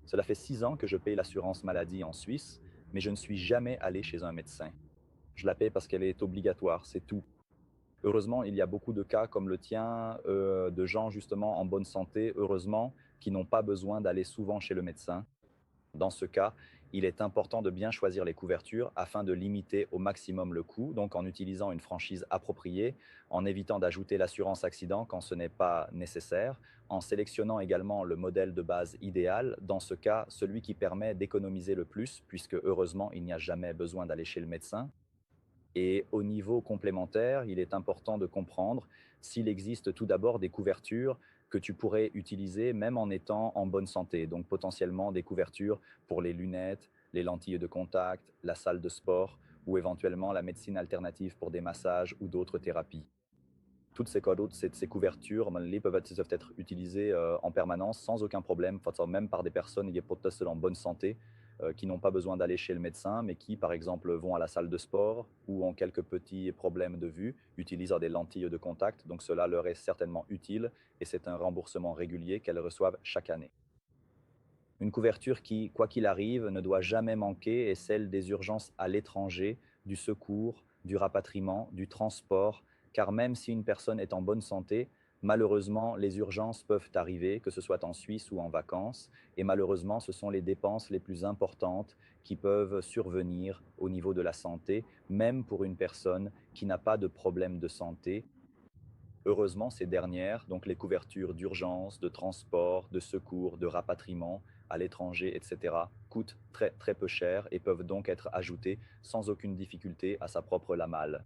Cela fait 6 ans que je paye l'assurance maladie en Suisse, mais je ne suis jamais allé chez un médecin. Je la paie parce qu'elle est obligatoire, c'est tout. Heureusement, il y a beaucoup de cas comme le tien, de gens justement en bonne santé, heureusement, qui n'ont pas besoin d'aller souvent chez le médecin. Dans ce cas, il est important de bien choisir les couvertures afin de limiter au maximum le coût, donc en utilisant une franchise appropriée, en évitant d'ajouter l'assurance accident quand ce n'est pas nécessaire, en sélectionnant également le modèle de base idéal, dans ce cas, celui qui permet d'économiser le plus, puisque heureusement, il n'y a jamais besoin d'aller chez le médecin. Et au niveau complémentaire, il est important de comprendre s'il existe tout d'abord des couvertures que tu pourrais utiliser même en étant en bonne santé. Donc potentiellement des couvertures pour les lunettes, les lentilles de contact, la salle de sport ou éventuellement la médecine alternative pour des massages ou d'autres thérapies. Toutes ces codes, ces couvertures, les peuvent être utilisées en permanence sans aucun problème, enfin, même par des personnes qui sont en bonne santé, qui n'ont pas besoin d'aller chez le médecin, mais qui, par exemple, vont à la salle de sport ou ont quelques petits problèmes de vue, utilisent des lentilles de contact. Donc cela leur est certainement utile et c'est un remboursement régulier qu'elles reçoivent chaque année. Une couverture qui, quoi qu'il arrive, ne doit jamais manquer est celle des urgences à l'étranger, du secours, du rapatriement, du transport, car même si une personne est en bonne santé, malheureusement, les urgences peuvent arriver, que ce soit en Suisse ou en vacances, et malheureusement, ce sont les dépenses les plus importantes qui peuvent survenir au niveau de la santé, même pour une personne qui n'a pas de problème de santé. Heureusement, ces dernières, donc les couvertures d'urgence, de transport, de secours, de rapatriement à l'étranger, etc., coûtent très très peu cher et peuvent donc être ajoutées sans aucune difficulté à sa propre LAMAL.